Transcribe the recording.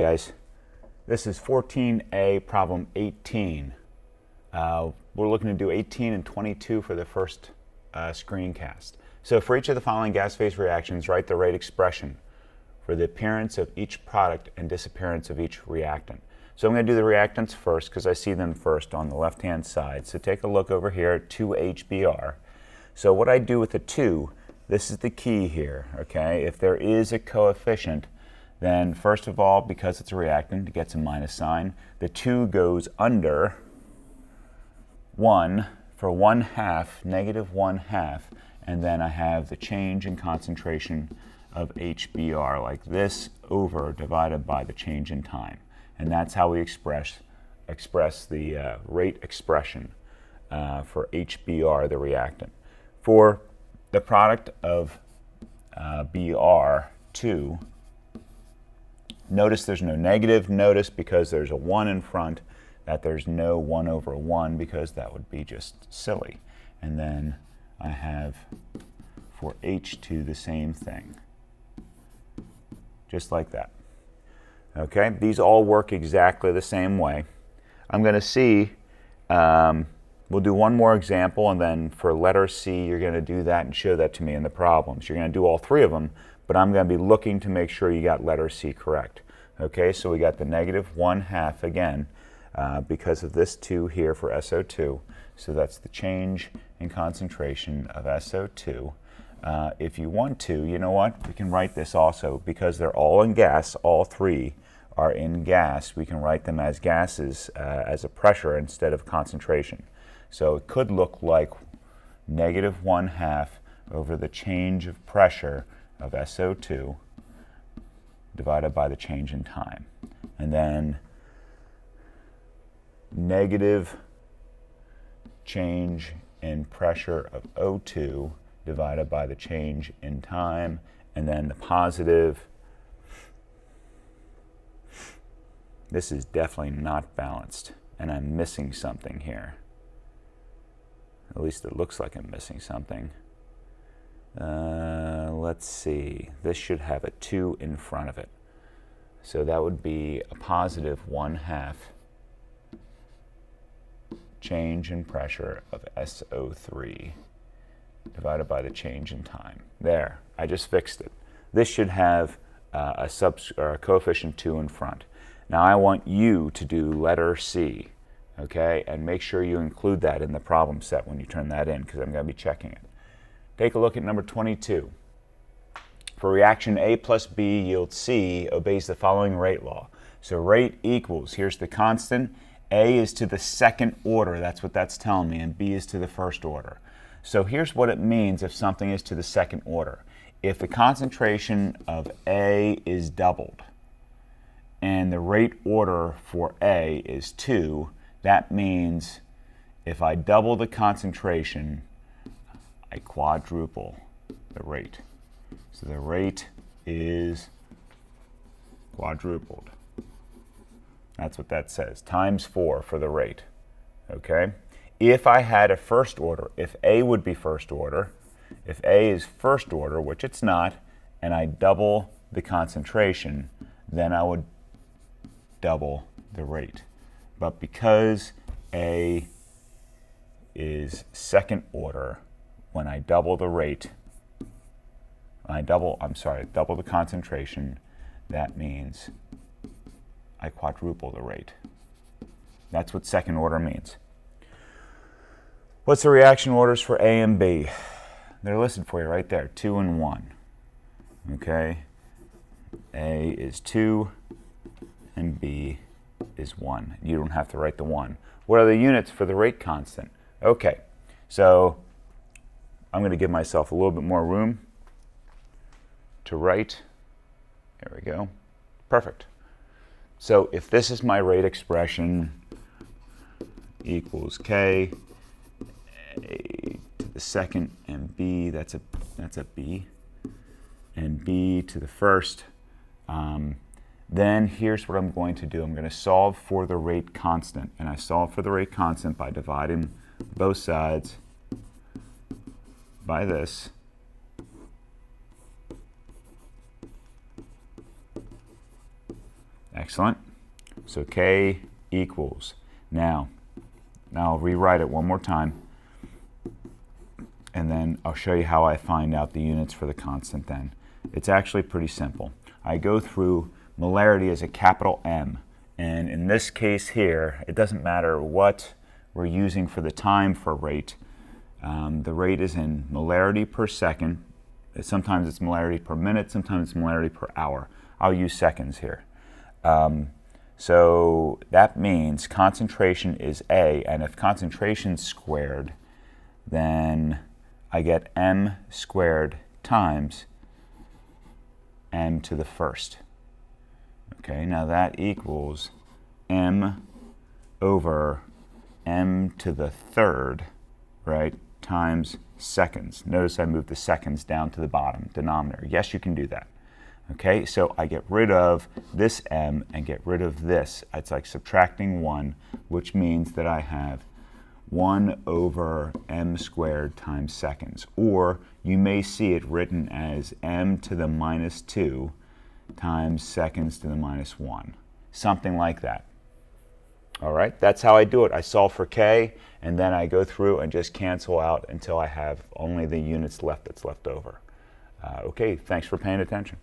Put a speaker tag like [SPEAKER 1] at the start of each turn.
[SPEAKER 1] Guys, this is 14A problem 18. We're looking to do 18 and 22 for the first screencast. So for each of the following gas phase reactions, write the rate expression for the appearance of each product and disappearance of each reactant. So I'm going to do the reactants first because I see them first on the left-hand side. So take a look over here at 2HBr. So what I do with the 2, this is the key here, okay? If there is a coefficient, then first of all, because it's a reactant, it gets a minus sign. The 2 goes under 1 for 1/2, negative 1/2, and then I have the change in concentration of HBr like this over divided by the change in time. And that's how we express the rate expression for HBr, the reactant. For the product of Br2, notice there's no negative. Notice because there's a 1 in front that there's no 1 over 1 because that would be just silly. And then I have for H2 the same thing, just like that. Okay, these all work exactly the same way. I'm going to see, we'll do one more example, and then for letter C, you're going to do that and show that to me in the problems. You're going to do all 3 of them, but I'm going to be looking to make sure you got letter C correct. Okay, so we got the negative 1/2 again because of this 2 here for SO2. So that's the change in concentration of SO2. If you want to, you know what? We can write this also because they're all in gas. All 3 are in gas. We can write them as gases as a pressure instead of concentration. So it could look like negative 1/2 over the change of pressure of SO2 divided by the change in time. And then negative change in pressure of O2 divided by the change in time, and then the positive. This is definitely not balanced, and I'm missing something here. At least it looks like I'm missing something. Let's see. This should have a 2 in front of it. So that would be a positive 1/2 change in pressure of SO3 divided by the change in time. There, I just fixed it. This should have a coefficient 2 in front. Now I want you to do letter C, okay? And make sure you include that in the problem set when you turn that in, because I'm going to be checking it. Take a look at number 22. For reaction A plus B yields C obeys the following rate law. So rate equals, here's the constant, A is to the second order, that's what that's telling me, and B is to the first order. So here's what it means if something is to the second order. If the concentration of A is doubled and the rate order for A is 2, that means if I double the concentration, I quadruple the rate. So the rate is quadrupled. That's what that says, times 4 for the rate, okay? If I had a first order, if A would be first order, if A is first order, which it's not, and I double the concentration, then I would double the rate. But because A is second order, when I double the rate, double the concentration, that means I quadruple the rate. That's what second order means. What's the reaction orders for A and B? They're listed for you right there, 2 and 1. Okay? A is 2 and B is 1. You don't have to write the 1. What are the units for the rate constant? Okay, so I'm going to give myself a little bit more room to write. There we go. Perfect. So if this is my rate expression, equals K, A to the second, and B, that's a B, and B to the first, then here's what I'm going to do. I'm going to solve for the rate constant, and I solve for the rate constant by dividing both sides by this. Excellent. So K equals, now I'll rewrite it one more time, and then I'll show you how I find out the units for the constant then. It's actually pretty simple. I go through molarity as a capital M, and in this case here, it doesn't matter what we're using for the time for rate. The rate is in molarity per second. Sometimes it's molarity per minute, sometimes it's molarity per hour. I'll use seconds here. So that means concentration is A, and if concentration squared, then I get M squared times M to the first. Okay, now that equals M over M to the third, right, times seconds. Notice I moved the seconds down to the bottom denominator. Yes, you can do that. Okay, so I get rid of this M and get rid of this. It's like subtracting 1, which means that I have 1 over M squared times seconds. Or you may see it written as M to the minus 2 times seconds to the minus 1. Something like that. All right, that's how I do it. I solve for K, and then I go through and just cancel out until I have only the units left that's left over. Okay, thanks for paying attention.